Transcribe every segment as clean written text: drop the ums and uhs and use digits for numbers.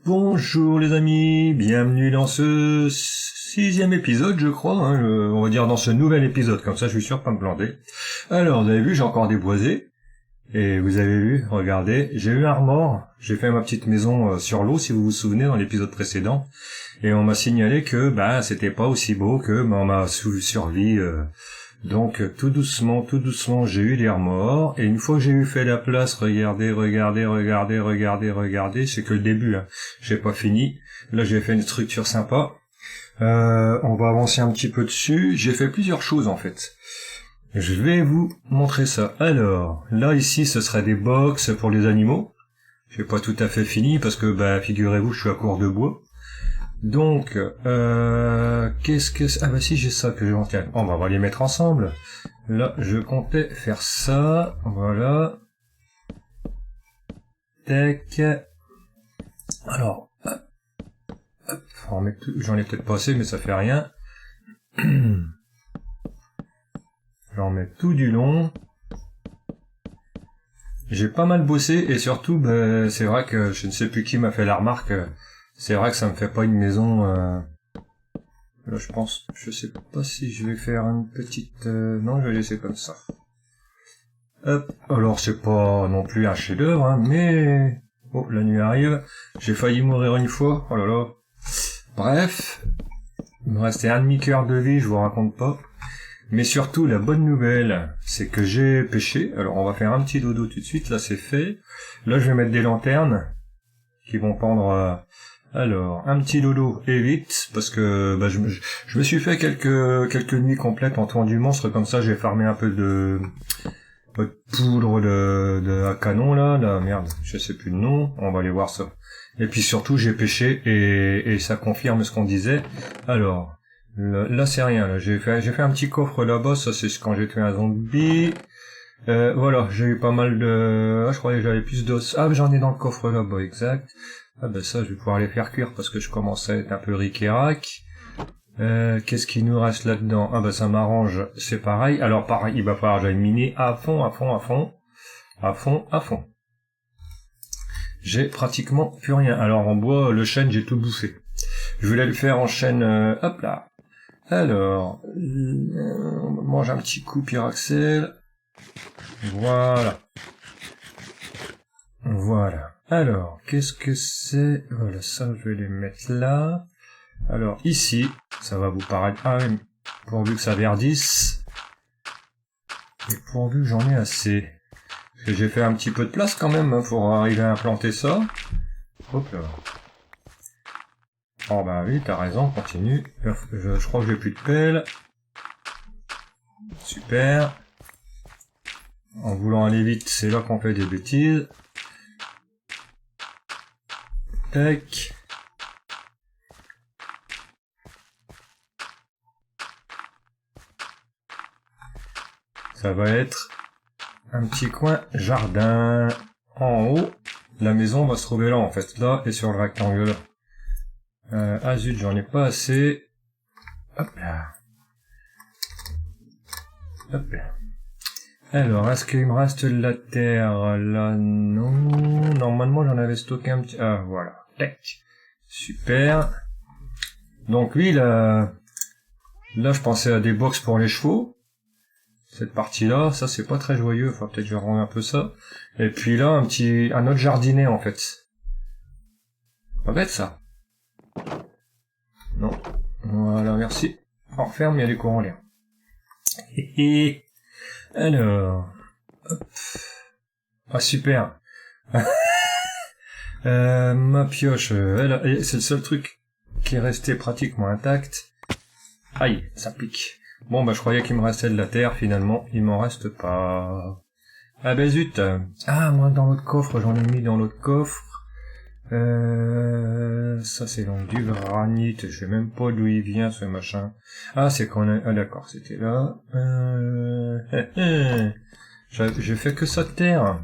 Bonjour les amis, bienvenue dans ce 6e épisode je crois, on va dire dans ce nouvel épisode, comme ça je suis sûr de pas me planter. Alors vous avez vu, j'ai encore déboisé, et vous avez vu, regardez, j'ai eu un remords, j'ai fait ma petite maison sur l'eau si vous vous souvenez dans l'épisode précédent, et on m'a signalé que c'était pas aussi beau que ma survie. Donc tout doucement, j'ai eu les remords, et une fois que j'ai eu fait la place, regardez, c'est que le début, j'ai pas fini. Là j'ai fait une structure sympa. On va avancer un petit peu dessus. J'ai fait plusieurs choses en fait. Je vais vous montrer ça. Alors, là ici ce serait des box pour les animaux. J'ai pas tout à fait fini parce que figurez-vous je suis à court de bois. Donc, qu'est-ce que... Ah si, j'ai ça que je vais... Tiens, on va les mettre ensemble. Là, je comptais faire ça. Voilà. Tac. Alors, hop. J'en ai peut-être pas assez, mais ça fait rien. J'en mets tout du long. J'ai pas mal bossé, et surtout, c'est vrai que je ne sais plus qui m'a fait la remarque... C'est vrai que ça me fait pas une maison... Là, je sais pas si je vais faire une petite... Non, je vais laisser comme ça. Hop. Alors, c'est pas non plus un chef-d'œuvre, mais... Oh, la nuit arrive. J'ai failli mourir une fois. Oh là là. Bref. Il me restait un demi-cœur de vie, je vous raconte pas. Mais surtout, la bonne nouvelle, c'est que j'ai pêché. Alors, on va faire un petit dodo tout de suite. Là, c'est fait. Là, je vais mettre des lanternes qui vont pendre... Alors, un petit dodo et vite, parce que je me suis fait quelques nuits complètes en tuant du monstre, comme ça j'ai farmé un peu de poudre de canon là, merde, je sais plus le nom, on va aller voir ça. Et puis surtout j'ai pêché et ça confirme ce qu'on disait. Alors, là c'est rien, là j'ai fait un petit coffre là-bas, ça c'est quand j'ai tué un zombie. Voilà, j'ai eu pas mal de... je croyais que j'avais plus d'os. Ah, j'en ai dans le coffre là-bas, exact. Ah ça, je vais pouvoir les faire cuire parce que je commence à être un peu ric-et-rac. Qu'est-ce qui nous reste là-dedans? Ah ça m'arrange, c'est pareil. Alors pareil, il va falloir que j'aille miner à fond. J'ai pratiquement plus rien. Alors en bois, le chêne, j'ai tout bouffé. Je voulais le faire en chêne... hop là. Alors, on mange un petit coup Pyraxel. Voilà. Alors, qu'est-ce que c'est? Voilà, ça, je vais les mettre là. Alors, ici, ça va vous paraître... Ah oui, pourvu que ça verdisse. Et pourvu que j'en ai assez. Parce que j'ai fait un petit peu de place quand même, pour arriver à implanter ça. Hop là. Oh oui, t'as raison, continue. Je crois que j'ai plus de pelle. Super. En voulant aller vite, c'est là qu'on fait des bêtises. Tac. Ça va être un petit coin jardin. En haut, la maison va se trouver là en fait, là et sur le rectangle là. Ah zut, j'en ai pas assez. Hop là. Hop là. Alors, est-ce qu'il me reste de la terre là? Non. Normalement, j'en avais stocké un petit... Ah, voilà. Tac. Super. Donc oui, là, je pensais à des box pour les chevaux. Cette partie-là, ça c'est pas très joyeux. Enfin, peut-être je vais rendre un peu ça. Et puis là, un autre jardinet en fait. Pas bête ça. Non. Voilà, merci. On referme, il y a des courants l'air. Alors, hop. Ah super. Ma pioche, c'est le seul truc qui est resté pratiquement intact. Aïe, ça pique. Bon je croyais qu'il me restait de la terre, finalement il m'en reste pas. Ah zut. Ah moi dans l'autre coffre, j'en ai mis dans l'autre coffre. Ça c'est donc du granit, je sais même pas d'où il vient ce machin. Ah c'est qu'on a... Ah d'accord, c'était là. J'ai fait que ça de terre.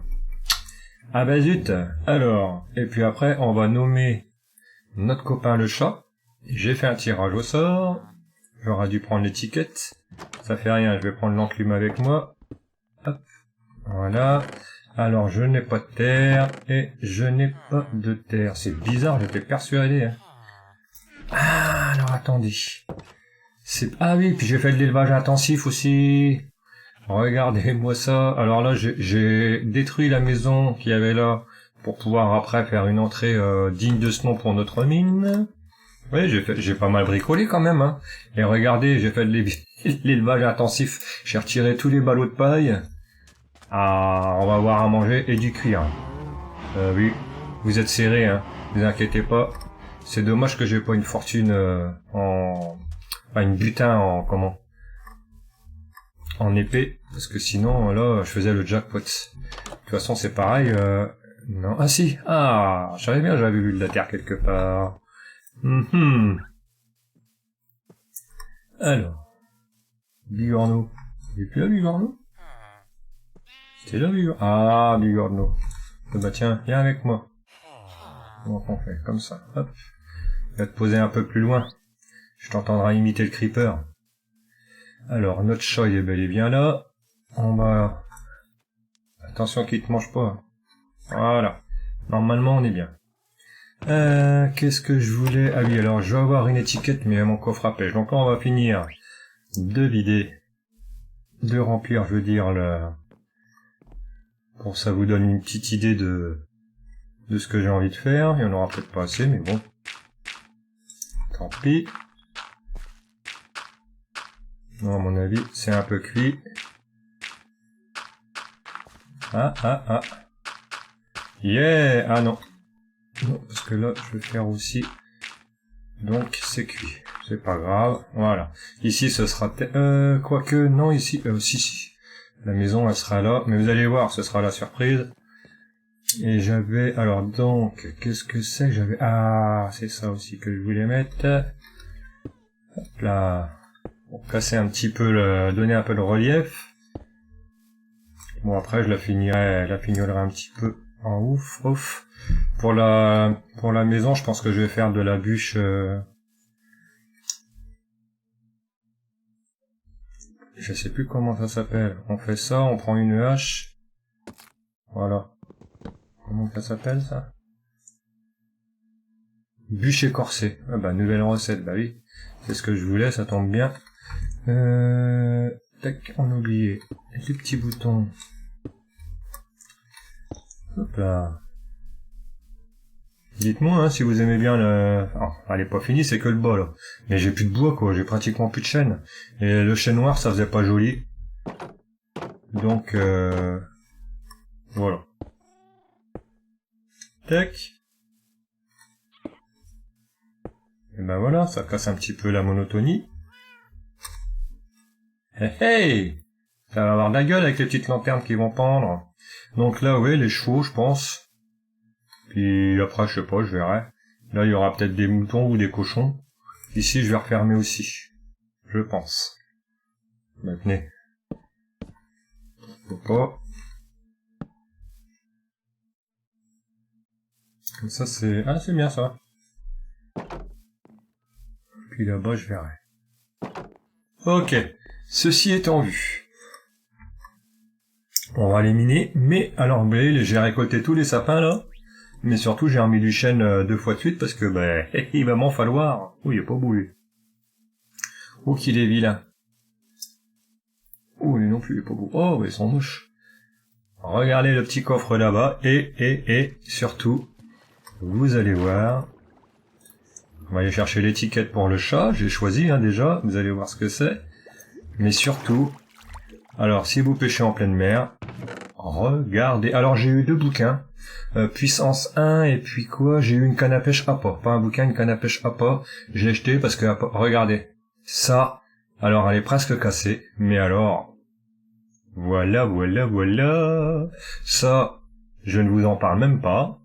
Ah zut. Alors, et puis après on va nommer notre copain le chat. J'ai fait un tirage au sort. J'aurais dû prendre l'étiquette. Ça fait rien, je vais prendre l'enclume avec moi. Hop. Voilà. Alors, je n'ai pas de terre et je n'ai pas de terre. C'est bizarre, j'étais persuadé. Hein. Ah, alors attendez. Ah oui, puis j'ai fait de l'élevage intensif aussi. Regardez-moi ça. Alors là, j'ai détruit la maison qu'il y avait là pour pouvoir après faire une entrée digne de ce nom pour notre mine. Oui, j'ai pas mal bricolé quand même. Hein. Et regardez, j'ai fait de l'élevage intensif. J'ai retiré tous les ballots de paille. Ah, on va avoir à manger et du cuir. Oui, vous êtes serrés, hein. Ne vous inquiétez pas. C'est dommage que j'ai pas une fortune enfin, une butin en épée, parce que sinon, là, je faisais le jackpot. De toute façon, c'est pareil, non. Ah si, je savais bien, j'avais vu de la terre quelque part. Alors, Bigorneau. Il est plus là, Bigorneau? C'est là, Bigorneau. Ah, Bigorneau. Bah tiens, viens avec moi. Comment on fait? Comme ça, hop. Je vais te poser un peu plus loin. Je t'entendrai imiter le creeper. Alors, notre chat, il est bel et bien là. En bas. Attention qu'il te mange pas. Voilà. Normalement, on est bien. Qu'est-ce que je voulais? Ah oui, alors, je vais avoir une étiquette, mais à mon coffre à pêche. Donc là, on va finir de vider. De remplir, je veux dire, pour ça vous donne une petite idée de ce que j'ai envie de faire. Il y en aura peut-être pas assez, mais bon. Tant pis. Non, à mon avis, c'est un peu cuit. Yeah! Ah non. Non, parce que là, je vais faire aussi. Donc, c'est cuit. C'est pas grave. Voilà. Ici, ce sera... quoique, non, ici... si. La maison, elle sera là. Mais vous allez voir, ce sera la surprise. Et j'avais... Alors, donc, qu'est-ce que c'est que j'avais... Ah, c'est ça aussi que je voulais mettre. Hop là. Pour casser un petit peu donner un peu de relief. Bon, après, je la fignolerai un petit peu en ouf. Pour la maison, je pense que je vais faire de la bûche, je sais plus comment ça s'appelle. On fait ça, on prend une hache. Voilà. Comment ça s'appelle, ça? Bûche écorcée. Ah bah, nouvelle recette, bah oui. C'est ce que je voulais, ça tombe bien. Tac, on a oublié. Les petits boutons. Hop là. Dites-moi hein, si vous aimez bien elle est pas finie, c'est que le bas là. Mais j'ai plus de bois quoi, j'ai pratiquement plus de chêne. Et le chêne noir, ça faisait pas joli. Donc voilà. Tac. Et ben voilà, ça casse un petit peu la monotonie. Hey, ça va avoir de la gueule avec les petites lanternes qui vont pendre. Donc là, oui, les chevaux, je pense. Puis après, je sais pas, je verrai. Là, il y aura peut-être des moutons ou des cochons. Ici, je vais refermer aussi. Je pense. Maintenant. Faut pas. Comme ça, c'est... Ah, c'est bien ça. Puis là-bas, je verrai. Ok. Ceci étant vu. On va l'éliminer. Mais, alors, vous voyez, j'ai récolté tous les sapins, là. Mais surtout, j'ai remis du chêne 2 fois de suite parce que, il va m'en falloir. Oh, il est pas beau, lui. Oh, qu'il est vilain. Oh, lui non plus, il est pas beau. Oh, ils sont moches. Regardez le petit coffre là-bas. Et, surtout, vous allez voir. On va aller chercher l'étiquette pour le chat. J'ai choisi, hein, déjà. Vous allez voir ce que c'est. Mais surtout, alors, si vous pêchez en pleine mer, regardez. Alors, j'ai eu 2 bouquins. Puissance 1 et puis quoi? J'ai eu une canne à pêche appât. Pas un bouquin, une canne à pêche appât. Je l'ai jeté parce que, regardez. Ça, alors elle est presque cassée. Mais alors, voilà. Ça, je ne vous en parle même pas.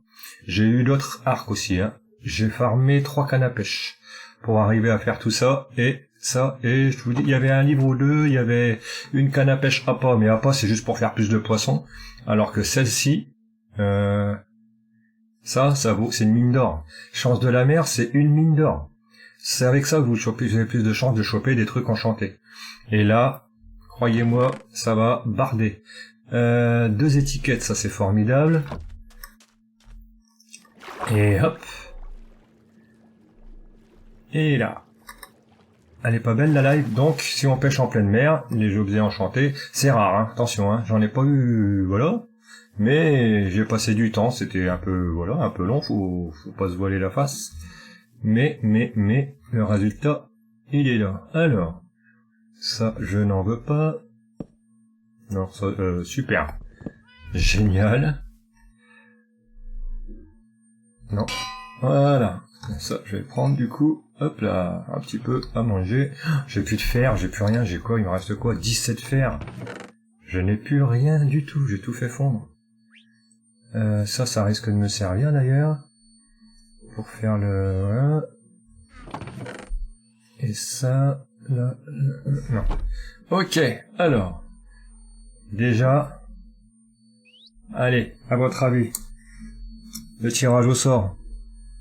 J'ai eu d'autres arcs aussi, hein. J'ai farmé 3 cannes à pêche pour arriver à faire tout ça. Et ça, et je vous dis, il y avait un livre ou 2, il y avait une canne à pêche appât. Mais appât, c'est juste pour faire plus de poissons. Alors que celle-ci, ça vaut, c'est une mine d'or. Chance de la mer, c'est une mine d'or. C'est avec ça que vous avez plus de chances de choper des trucs enchantés. Et là, croyez-moi, ça va barder. 2 étiquettes, ça c'est formidable. Et hop. Et là. Elle est pas belle la live, donc si on pêche en pleine mer, les objets enchantés, c'est rare, hein. Attention, hein. J'en ai pas eu, voilà. Mais j'ai passé du temps, c'était un peu, voilà, un peu long, faut pas se voiler la face. Mais, le résultat, il est là. Alors, ça, je n'en veux pas. Non, ça, super. Génial. Non. Voilà. Ça, je vais prendre du coup, hop là, un petit peu à manger. J'ai plus de fer, j'ai plus rien, j'ai quoi? Il me reste quoi? 17 fer. Je n'ai plus rien du tout, j'ai tout fait fondre. Ça risque de me servir d'ailleurs. Pour faire le... Voilà. Et ça, là, non. Ok, alors. Déjà. Allez, à votre avis. Le tirage au sort.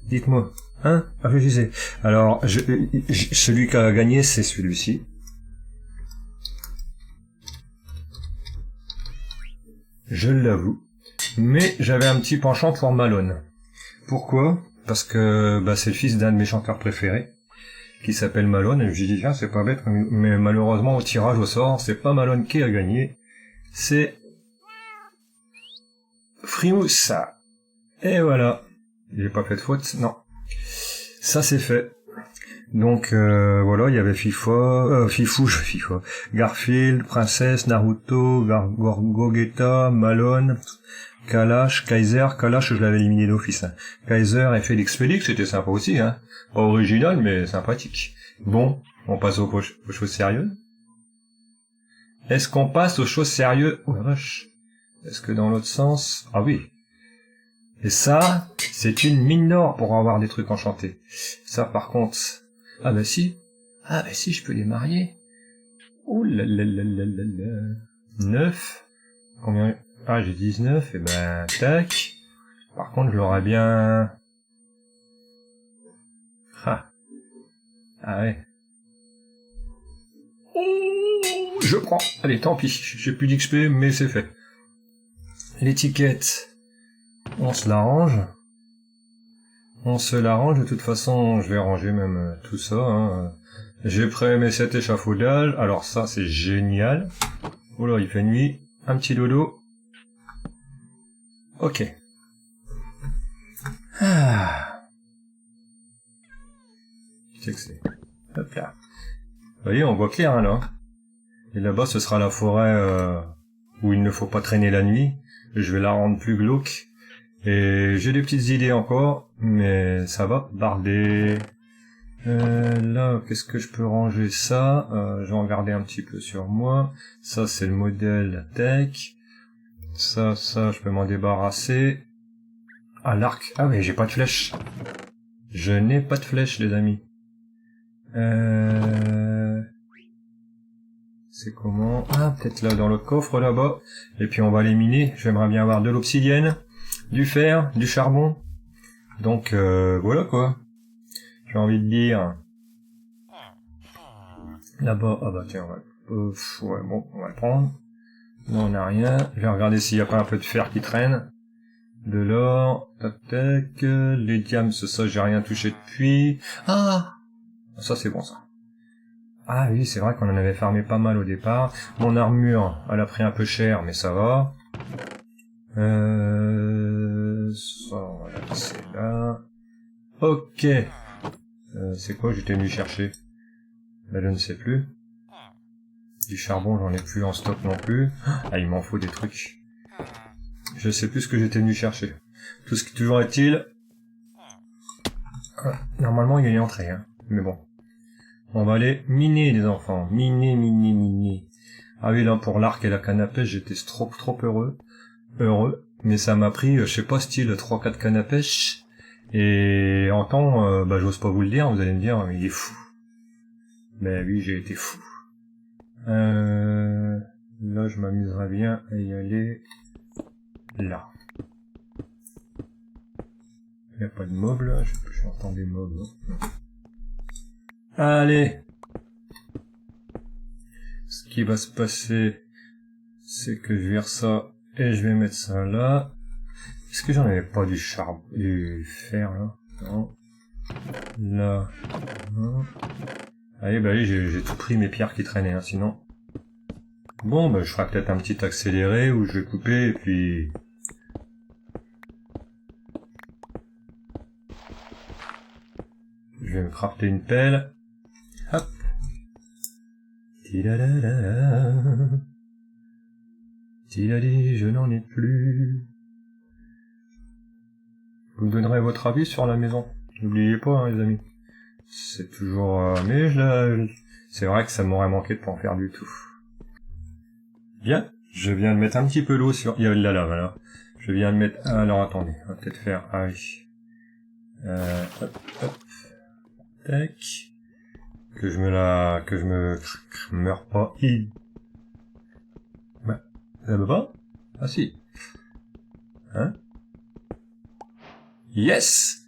Dites-moi. Hein? Réfléchissez. Alors, celui qui a gagné, c'est celui-ci. Je l'avoue. Mais j'avais un petit penchant pour Malone. Pourquoi? Parce que bah, c'est le fils d'un de mes chanteurs préférés, qui s'appelle Malone, et je me suis dit, tiens, c'est pas bête, mais malheureusement, au tirage au sort, c'est pas Malone qui a gagné, c'est Frimousse. Et voilà. J'ai pas fait de faute, non. Ça, c'est fait. Donc, voilà, il y avait FIFA, Garfield, Princesse, Naruto, Gogeta, Malone, Kalash, Kaiser, je l'avais éliminé d'office. Hein. Kaiser et Félix, c'était sympa aussi, hein. Pas original, mais sympathique. Bon, on passe aux choses sérieuses. Est-ce qu'on passe aux choses sérieuses? Oh la vache. Est-ce que dans l'autre sens? Ah oui. Et ça, c'est une mine d'or pour avoir des trucs enchantés. Ça, par contre... Ah bah si. Ah bah si, je peux les marier. Ouh là là là là là là. 9. Combien? Ah, j'ai 19. Et ben, tac. Par contre, je l'aurais bien... Ah. Ah ouais. Oh, je prends. Allez, tant pis. J'ai plus d'XP, mais c'est fait. L'étiquette. On se l'arrange. On se l'arrange. De toute façon, je vais ranger même tout ça. Hein. J'ai prêt mes 7 échafaudages. Alors ça, c'est génial. Oh là, il fait nuit. Un petit dodo. Ok. Ah. Qu'est-ce que c'est? Hop là. Vous voyez, on voit clair, hein, là. Et là-bas, ce sera la forêt où il ne faut pas traîner la nuit. Je vais la rendre plus glauque. Et j'ai des petites idées encore, mais ça va barder. Là, qu'est-ce que je peux ranger? Ça, je vais en garder un petit peu sur moi. Ça, c'est le modèle tech. Ça, je peux m'en débarrasser. Ah, l'arc. Ah mais j'ai pas de flèche. Je n'ai pas de flèche, les amis. C'est comment? Ah, peut-être là, dans le coffre, là-bas. Et puis on va les miner. J'aimerais bien avoir de l'obsidienne, du fer, du charbon. Donc, voilà, quoi. J'ai envie de dire... Là-bas, ah bah tiens, ouais, bon, on va le prendre. Non, on n'a rien. Je vais regarder s'il n'y a pas un peu de fer qui traîne. De l'or, tac tac, les diams, ça j'ai rien touché depuis. Ah, ça c'est bon ça. Ah oui, c'est vrai qu'on en avait farmé pas mal au départ. Mon armure, elle a pris un peu cher, mais ça va. Ça, on va la laisser là. Ok. C'est quoi j'étais venu chercher? Là, je ne sais plus. Du charbon, j'en ai plus en stock non plus. Ah, il m'en faut des trucs. Je sais plus ce que j'étais venu chercher. Toujours est-il... Ah, normalement, il y a une entrée, hein. Mais bon. On va aller miner, les enfants. Miner. Ah oui, là, pour l'arc et la canne à pêche, j'étais trop heureux. Mais ça m'a pris, je sais pas, style 3-4 cannes à pêche. Et en temps, bah, j'ose pas vous le dire, vous allez me dire, il est fou. Ben oui, j'ai été fou. Là, je m'amuserais bien à y aller... Là. Il n'y a pas de mobs là, j'entends des mobs. Allez. Ce qui va se passer, c'est que je vire ça et je vais mettre ça là. Est-ce que j'en avais pas du charbon, du fer là? Non. Là. Non. Allez, bah allez, j'ai tout pris mes pierres qui traînaient, hein, sinon. Bon, bah je ferai peut-être un petit accéléré où je vais couper et puis... Je vais me crafter une pelle. Hop. Tidadadada. Tidadi, je n'en ai plus. Vous me donnerez votre avis sur la maison. N'oubliez pas, hein, les amis. C'est toujours... mais c'est vrai que ça m'aurait manqué de pas en faire du tout. Bien. Je viens de mettre un petit peu d'eau sur... Il y a de la lave, là. Je viens de mettre... Alors, attendez. On va peut-être faire... Ah oui. Hop, hop. Tac. Que je me meure pas. Bah, ça va pas? Ah si. Hein? Yes!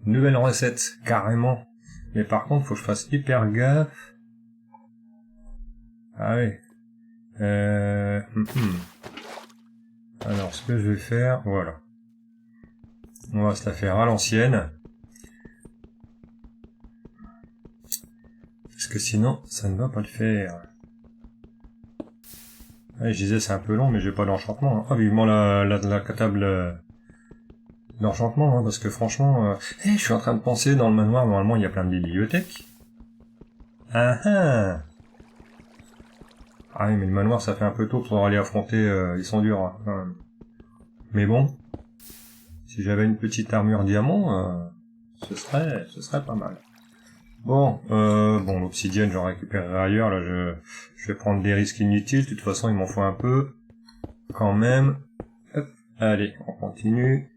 Nouvelle recette, carrément. Mais par contre, faut que je fasse hyper gaffe. Ah oui. Alors, ce que je vais faire, voilà. On va se la faire à l'ancienne. Parce que sinon, ça ne va pas le faire. Ouais, je disais, c'est un peu long, mais j'ai pas d'enchantement. Hein. Ah, vivement la table d'enchantement, hein, parce que franchement... je suis en train de penser, dans le manoir, normalement, il y a plein de bibliothèques. Ah ah! Ah oui, mais le manoir, ça fait un peu tôt pour aller affronter... ils sont durs, hein. Mais bon, si j'avais une petite armure diamant, ce serait pas mal. Bon, l'obsidienne, j'en récupérerai ailleurs. Là, je vais prendre des risques inutiles. De toute façon, il m'en faut un peu, quand même. Hop, allez, on continue.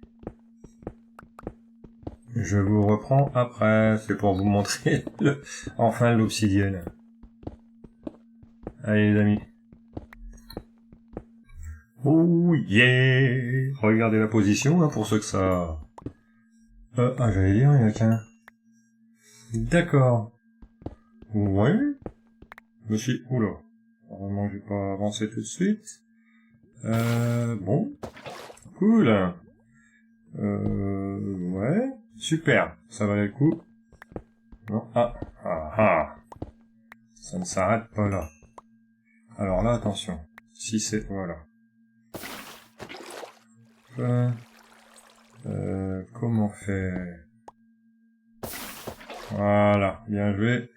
Je vous reprends après. C'est pour vous montrer enfin l'obsidienne. Allez, les amis. Oh yeah! Regardez la position, hein, pour ceux que ça... j'allais dire, il y en a qu'un. D'accord. Ouais. Je suis... Oula. Normalement, je vais pas avancer tout de suite. Bon. Cool. Ouais. Super. Ça valait le coup. Non. Ah. Ça ne s'arrête pas là. Alors là, attention. Si c'est... Voilà. Comment faire? Voilà. Bien joué.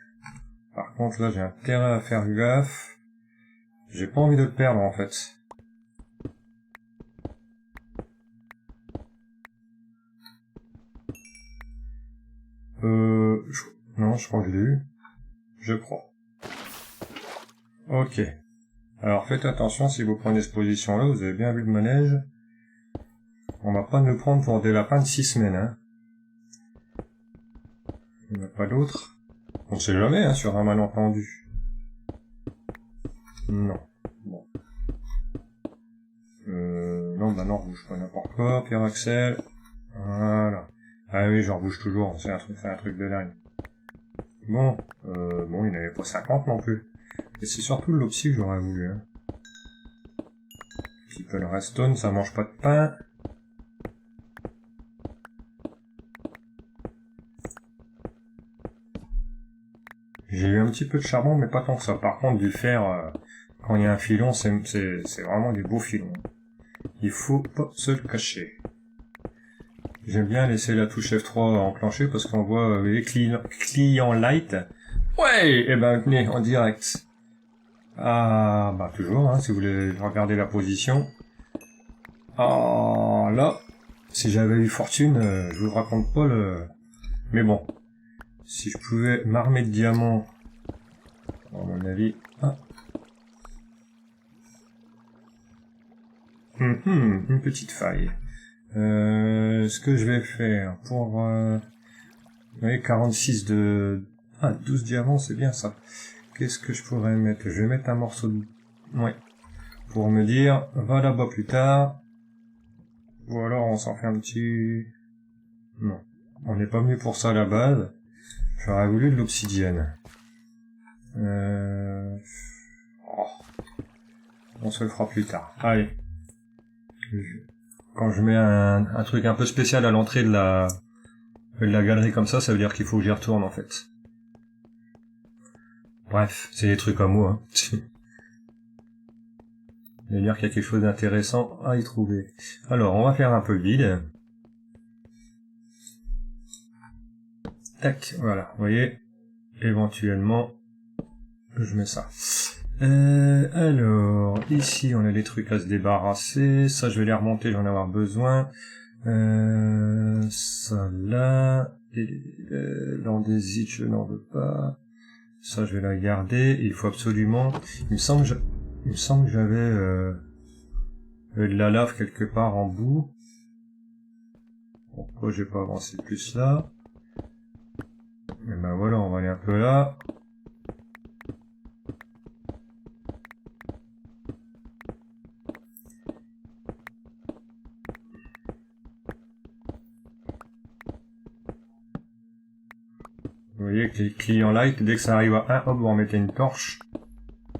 Par contre, là, j'ai intérêt à faire gaffe. J'ai pas envie de le perdre, en fait. Non, je crois que je l'ai eu. Je crois. Ok. Alors, faites attention, si vous prenez cette position-là, vous avez bien vu le manège. On va pas nous prendre pour des lapins de 6 semaines, hein. Il n'y en a pas d'autres. On sait jamais, hein, sur un malentendu. Non. Bon. Non, bah non, bouge pas n'importe quoi, Pierre Axel. Voilà. Ah oui, j'en bouge toujours, c'est un truc de dingue. Bon, il n'avait pas 50 non plus. Et c'est surtout le Lopsy que j'aurais voulu, hein. Petit peu le redstone, ça mange pas de pain. J'ai eu un petit peu de charbon, mais pas tant que ça. Par contre, du fer, quand il y a un filon, c'est vraiment des beaux filons. Il faut pas se le cacher. J'aime bien laisser la touche F3 enclenchée parce qu'on voit les clients light. Ouais, eh ben venez en direct. Ah, bah toujours, hein, si vous voulez regarder la position. Ah, là, si j'avais eu fortune, je vous raconte pas le... Mais bon, si je pouvais m'armer de diamants, à mon avis... Ah. Une petite faille. Ce que je vais faire pour... oui, 46 de... Ah, 12 diamants, c'est bien ça. Qu'est-ce que je pourrais mettre? Je vais mettre un morceau de... Ouais. Pour me dire, va là-bas plus tard. Ou alors on s'en fait un petit... Non. On n'est pas venu pour ça à la base. J'aurais voulu de l'obsidienne. Oh. On se le fera plus tard. Allez. Quand je mets un truc un peu spécial à l'entrée de la galerie comme ça veut dire qu'il faut que j'y retourne en fait. Bref, c'est des trucs à moi. Hein. Ça veut dire qu'il y a quelque chose d'intéressant à y trouver. Alors, on va faire un peu le vide. Tac, voilà, vous voyez. Éventuellement, je mets ça. Alors, ici, on a des trucs à se débarrasser. Ça, je vais les remonter, j'en ai avoir besoin. Ça là. L'andésite, je n'en veux pas. Ça, je vais la garder. Il faut absolument... Il me semble que j'avais de la lave quelque part en bout. Pourquoi j'ai pas avancé plus là? Et ben voilà, on va aller un peu là. Vous voyez que les clients light, dès que ça arrive à 1, hop, vous remettez une torche.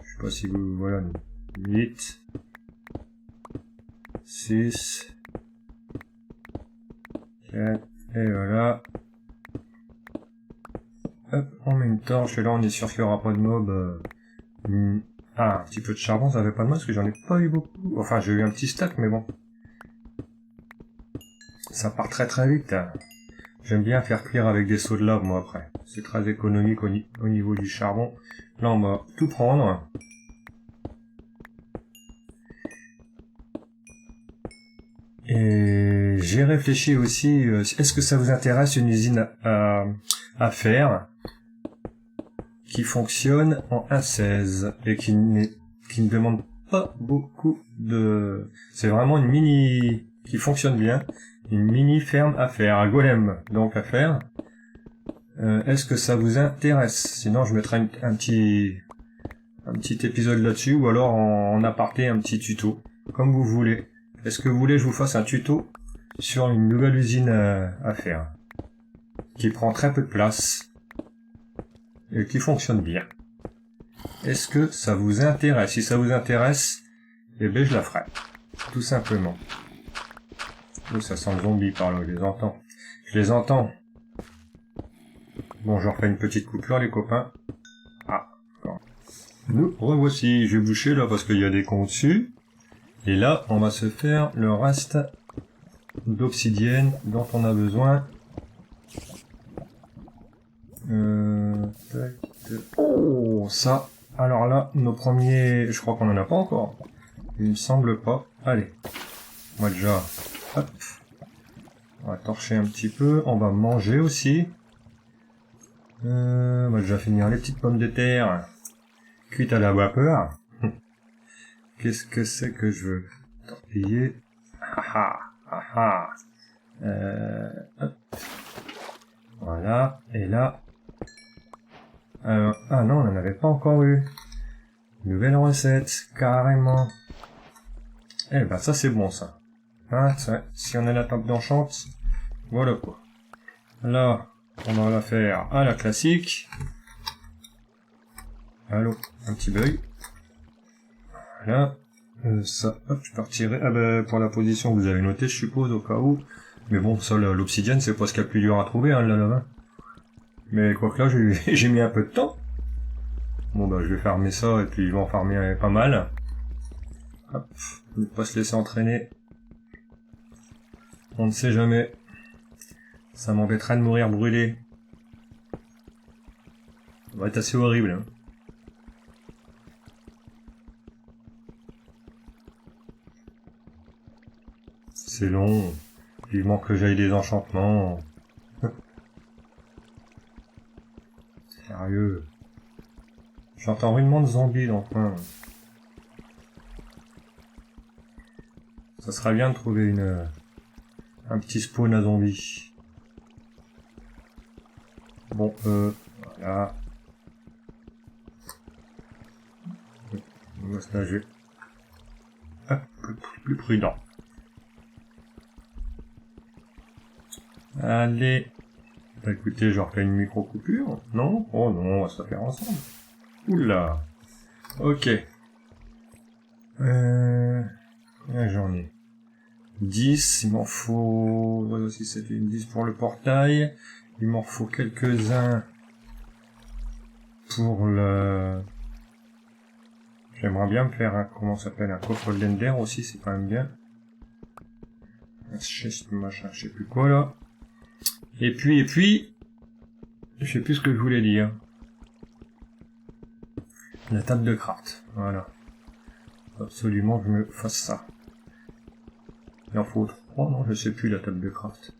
Je sais pas si vous... Voilà, 8, 6, 4, et voilà. Hop, on met une torche, et là on est sûr qu'il n'y aura pas de mob. Ah, un petit peu de charbon, ça fait pas de mal, parce que j'en ai pas eu beaucoup. Enfin, j'ai eu un petit stack, mais bon. Ça part très très vite. Hein. J'aime bien faire cuire avec des seaux de lave, moi, après. C'est très économique au niveau du charbon. Là, on va tout prendre. Et j'ai réfléchi aussi, est-ce que ça vous intéresse une usine à faire qui fonctionne en 1.16 et qui ne demande pas beaucoup de... C'est vraiment une mini... qui fonctionne bien. Une mini ferme à faire, un golem donc à faire. Est-ce que ça vous intéresse? Sinon je mettrai un petit épisode là-dessus, ou alors en aparté un petit tuto, comme vous voulez. Est-ce que vous voulez que je vous fasse un tuto sur une nouvelle usine à faire, qui prend très peu de place et qui fonctionne bien? Est-ce que ça vous intéresse? Si ça vous intéresse, eh bien je la ferai, tout simplement. Oh, ça sent le zombie par là, je les entends. Je les entends. Bon, je refais une petite coupure, les copains. Ah, d'accord. Nous revoici. Je vais boucher là parce qu'il y a des cons dessus. Et là, on va se faire le reste d'obsidienne dont on a besoin. Oh, ça. Alors là, nos premiers... Je crois qu'on en a pas encore. Il me semble pas. Allez. Moi déjà... Hop. On va torcher un petit peu. On va manger aussi. On va déjà finir les petites pommes de terre. Cuites à la vapeur. Qu'est-ce que c'est que je veux? Torpiller. Ah ah. Hop. Voilà. Et là. Ah non, on n'en avait pas encore eu. Nouvelle recette. Carrément. Eh ben ça c'est bon ça. Hein, ça, si on a la table d'enchante, voilà quoi. Là, on va la faire à la classique. Allô, un petit bug. Voilà. Ça, hop, je peux retirer. Ah ben, pour la position, vous avez noté, je suppose, au cas où. Mais bon, ça, l'obsidienne, c'est pas ce qu'il y a plus dur à trouver, hein, là, là. Mais quoi que là, j'ai mis un peu de temps. Bon, bah, je vais farmer ça, et puis je vais en farmer pas mal. Hop, ne pas se laisser entraîner. On ne sait jamais. Ça m'embêterait de mourir brûlé. Ça va être assez horrible. Hein. C'est long. Vivement que j'aille des enchantements. Sérieux. J'entends rudement de zombies dans le coin. Ça serait bien de trouver un petit spawn à zombies. Bon, voilà. On va se nager. Hop, plus prudent. Allez. Bah écoutez, je refais une micro-coupure. Non? Oh non, on va se la faire ensemble. Oula. Ok. Là, j'en ai 10, il m'en faut... Ouais, aussi, ça fait 10 pour le portail. Il m'en faut quelques-uns pour le... J'aimerais bien me faire un... Comment ça s'appelle? Un coffre Lender aussi, c'est quand même bien. Un chest, machin, je sais plus quoi, là. Et puis... Je sais plus ce que je voulais dire. La table de craft, voilà. Absolument, je me fasse ça. Il en faut 3, non, je sais plus la table de craft.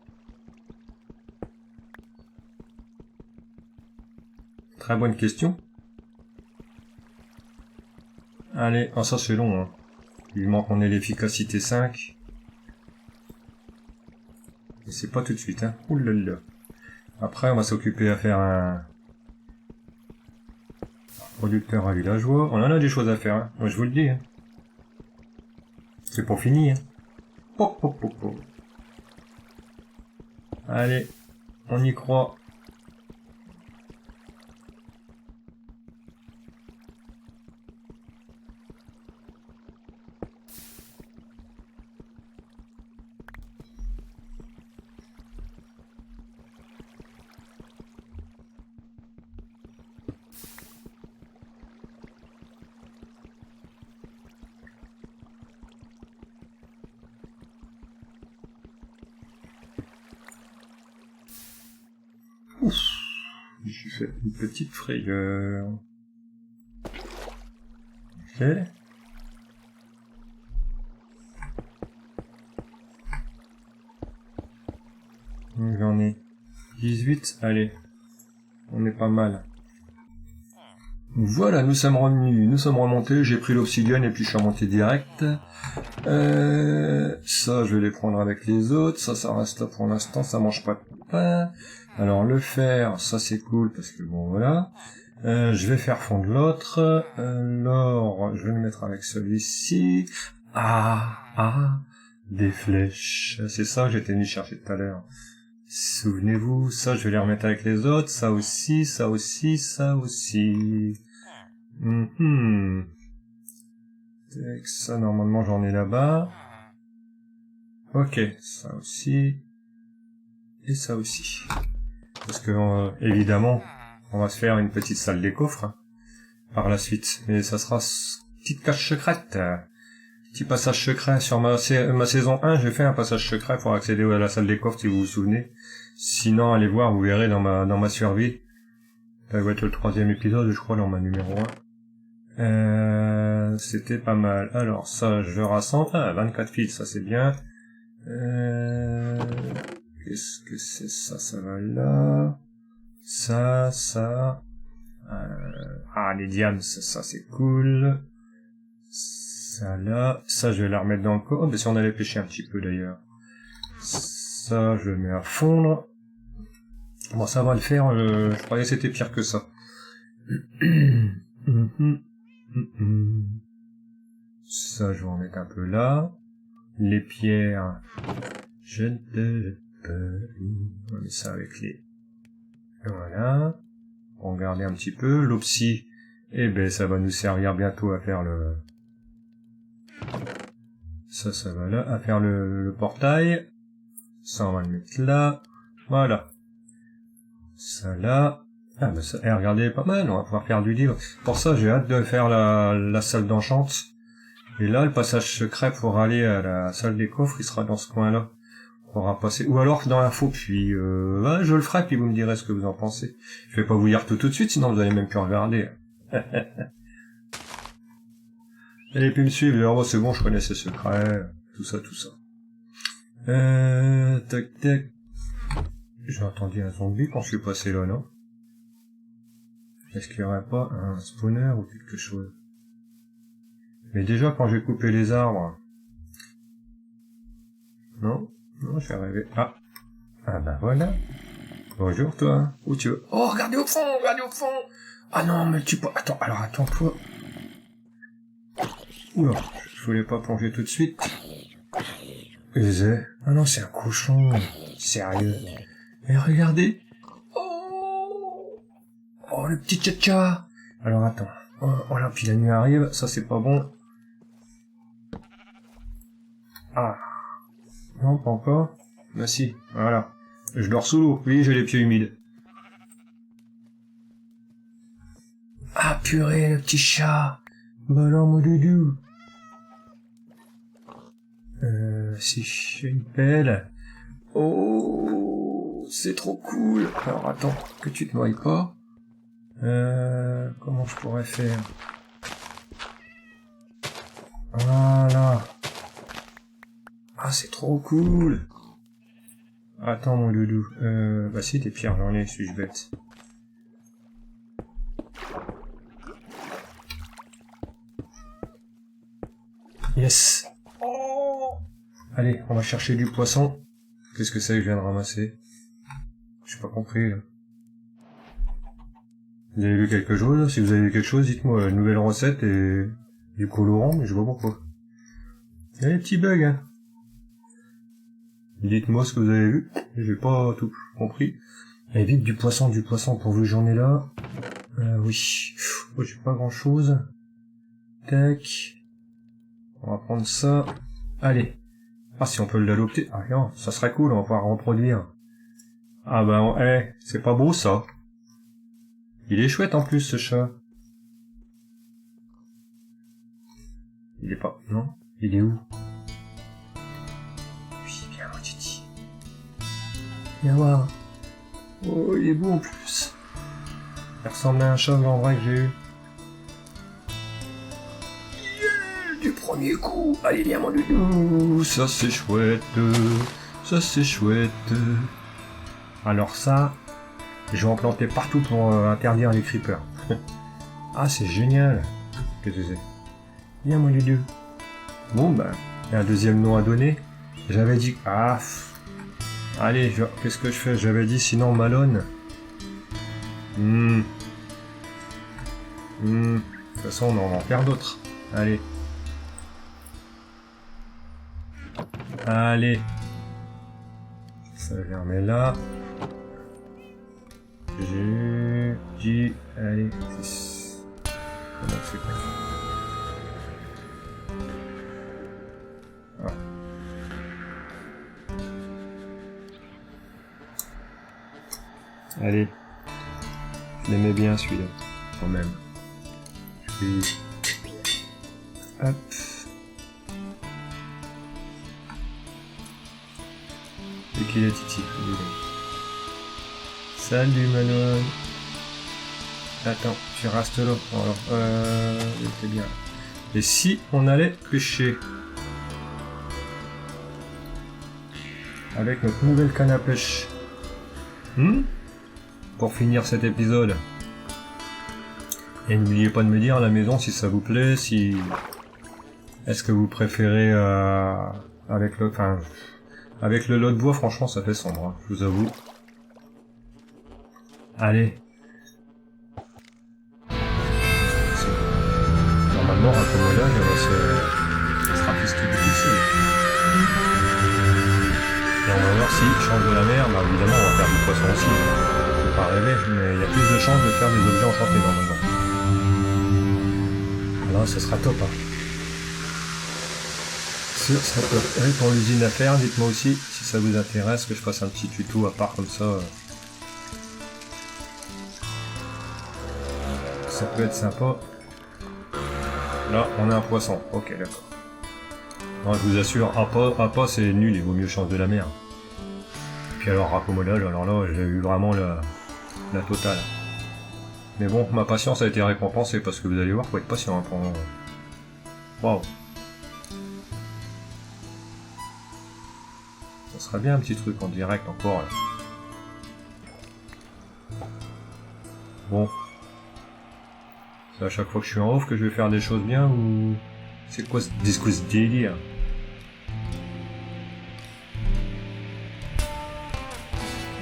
Très bonne question. Allez, ah ça c'est long, hein. Il manque qu'on ait l'efficacité 5. Et c'est pas tout de suite, hein. Oulala. Après, on va s'occuper à faire un producteur à villageois. On en a des choses à faire, hein. Moi, je vous le dis, hein. C'est pour finir, hein. Oh, oh, oh, oh. Allez, on y croit. Ouf, j'ai fait une petite frayeur. Ok. J'en ai 18, allez. On est pas mal. Voilà, nous sommes revenus, nous sommes remontés, j'ai pris l'obsidienne et puis je suis remonté direct. Ça, je vais les prendre avec les autres, ça reste là pour l'instant, ça mange pas de pain. Alors le fer, ça c'est cool parce que bon voilà. Je vais faire fondre l'autre. L'or, je vais le mettre avec celui-ci. Des flèches. C'est ça que j'étais venu chercher tout à l'heure. Souvenez-vous, ça je vais les remettre avec les autres, ça aussi, ça aussi, ça aussi. Ça normalement j'en ai là-bas. Ok, ça aussi. Et ça aussi. Parce que évidemment, on va se faire une petite salle des coffres hein, par la suite. Et ça sera petite cache secrète. Petit passage secret sur ma saison 1, j'ai fait un passage secret pour accéder à la salle des coffres si vous vous souvenez. Sinon, allez voir, vous verrez dans ma survie. Ça va être le 3e épisode, je crois, dans ma numéro 1. C'était pas mal. Alors, ça, je rassemble. 24 fils, ça c'est bien. Qu'est-ce que c'est ça? Ça va là. Ça. Les diams, ça c'est cool. Ça là, ça je vais la remettre dans le coffre. Mais si on allait pêcher un petit peu d'ailleurs. Ça je le mets à fondre. Bon ça va le faire, je croyais que c'était pire que ça. Ça je vais en mettre un peu là. Les pierres, je ne peux pas. On met ça avec les... Voilà. On va garder un petit peu. L'opsie, eh ben ça va nous servir bientôt à faire le... Ça va là, à faire le portail. Ça, on va le mettre là. Voilà. Ça là. Ça, regardez, pas mal, on va pouvoir faire du livre. Pour ça, j'ai hâte de faire la salle d'enchante. Et là, le passage secret pour aller à la salle des coffres, il sera dans ce coin-là. On pourra passer. Ou alors dans l'info, puis je le ferai, puis vous me direz ce que vous en pensez. Je vais pas vous dire tout de suite, sinon vous allez même plus regarder. Et puis me suivre, alors c'est bon, je connais ces secrets, tout ça. Tac. J'ai entendu un zombie quand je suis passé là, non? Est-ce qu'il y aurait pas un spawner ou quelque chose? Mais déjà, quand j'ai coupé les arbres... Non, j'ai rêvé. Ah bah voilà. Bonjour toi. Où tu veux? Oh, regardez au fond. Ah non, mais tu peux... Attends-toi. Oula, je voulais pas plonger tout de suite. Ah non, c'est un cochon. Sérieux. Et regardez. Oh, le petit tcha-tcha. Alors attends. Oh là, puis la nuit arrive, ça c'est pas bon. Ah. Non, pas encore. Bah si, voilà. Je dors sous l'eau. Oui, j'ai les pieds humides. Ah purée, le petit chat. Bah non, mon doudou. Si j'ai une pelle. Oh, c'est trop cool. Alors attends, que tu te noies pas. Comment je pourrais faire? Voilà. Ah, c'est trop cool. Attends, mon doudou. Bah si, des pierres, j'en ai, suis-je bête. Yes. Allez, on va chercher du poisson. Qu'est-ce que c'est que je viens de ramasser? J'ai pas compris, là. Vous avez vu quelque chose? Si vous avez vu quelque chose, dites-moi. Nouvelle recette et du colorant, mais je vois pas pourquoi. Il y a des petits bugs, hein. Dites-moi ce que vous avez vu. J'ai pas tout compris. Et vite, du poisson, pourvu j'en ai là. Oui. Oh, j'ai pas grand chose. Tac. On va prendre ça. Allez. Ah, si on peut l'adopter. Ah, non, ça serait cool, on va pouvoir reproduire. Ah ben, c'est pas beau, ça. Il est chouette, en plus, ce chat. Il est pas... Non? Il est où? Oui, viens, mon titi. Viens voir. Oh, il est beau, en plus. Il ressemble à un chat en vrai que j'ai eu. Yeah, du premier coup. Allez, viens, mon doudou. Ça, c'est chouette. Ça, c'est chouette. Alors ça, je vais en planter partout pour interdire les creepers. Ah, c'est génial. Qu'est-ce que c'est? Viens, mon doudou. Bon, ben, il y a un deuxième nom à donner. J'avais dit... Ah, allez, qu'est-ce que je fais? J'avais dit sinon Malone. De toute façon, on en perd d'autres. Allez. Allez. Ça vient, mais là... J'ai dit... Allez. Comment c'est pas... Ah. Allez. Je l'aimais bien celui-là. Quand même. Puis... Hop. Et qu'il est titi. Salut Manon. Attends, tu restes là. Alors, c'est bien. Et si on allait pêcher avec notre nouvelle canne à pêche, pour finir cet épisode. Et n'oubliez pas de me dire à la maison si ça vous plaît, si... Est-ce que vous préférez avec le... Enfin, avec le lot de bois, franchement, ça fait sombre, hein, je vous avoue. Allez. Normalement, un commodage, ça sera plus tout difficile. Et on va voir si change de la mer, bah évidemment, on va faire du poisson aussi. Faut pas rêver, mais il y a plus de chances de faire des objets enchantés normalement. Alors, ça sera top, hein. Ça peut être pour l'usine à faire, dites-moi aussi si ça vous intéresse que je fasse un petit tuto à part comme ça. Ça peut être sympa. Là, on a un poisson. Ok, d'accord. Non, je vous assure, à pas c'est nul, il vaut mieux change de la mer. Puis alors, raccommodage, alors là, j'ai eu vraiment la totale. Mais bon, ma patience a été récompensée parce que vous allez voir, faut être patient hein, pour... Waouh. Ça serait bien un petit truc en direct encore là. Bon. C'est à chaque fois que je suis en off que je vais faire des choses bien ou... C'est quoi ce délire?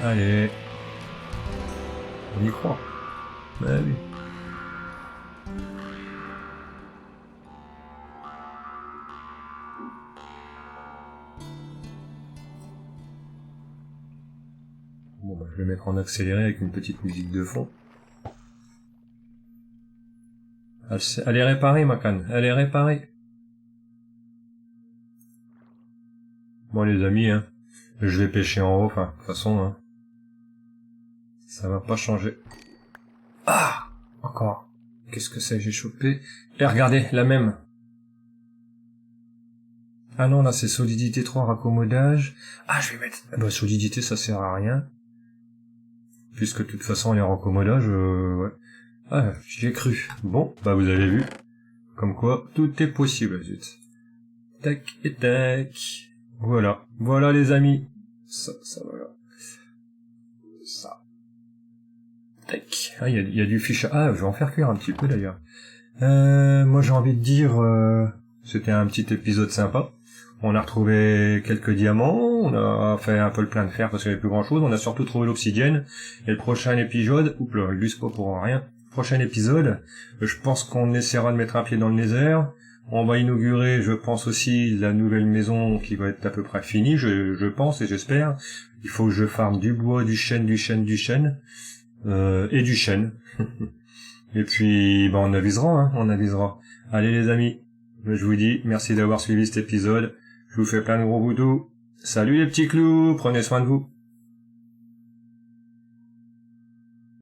Allez. On y croit. Bah oui. Bon bah je vais mettre en accéléré avec une petite musique de fond. Elle est réparée ma canne, elle est réparée. Bon les amis, hein, je vais pêcher en haut, enfin, de toute façon, hein, ça va pas changer. Ah, encore. Qu'est-ce que c'est, j'ai chopé. Et regardez, la même. Ah non, là c'est solidité 3, raccommodage. Ah, je vais mettre... Bah, solidité, ça sert à rien. Puisque de toute façon, les raccommodages, ouais. Ah, j'y ai cru. Bon, bah vous avez vu. Comme quoi, tout est possible, zut. Tac et tac. Voilà. Voilà les amis. Ça, voilà. Ça. Tac. Ah, il y a du fiche. Ah, je vais en faire cuire un petit peu d'ailleurs. Moi j'ai envie de dire, c'était un petit épisode sympa. On a retrouvé quelques diamants, on a fait un peu le plein de fer parce qu'il n'y avait plus grand chose, on a surtout trouvé l'obsidienne. Et le prochain épisode, oups là, il buse pas pour rien. Prochain épisode, je pense qu'on essaiera de mettre un pied dans le Nether. On va inaugurer, je pense aussi, la nouvelle maison qui va être à peu près finie, je pense et j'espère. Il faut que je farme du bois, du chêne, et du chêne. Et puis, on avisera, hein, on avisera. Allez les amis, je vous dis merci d'avoir suivi cet épisode. Je vous fais plein de gros boutous. Salut les petits clous, prenez soin de vous.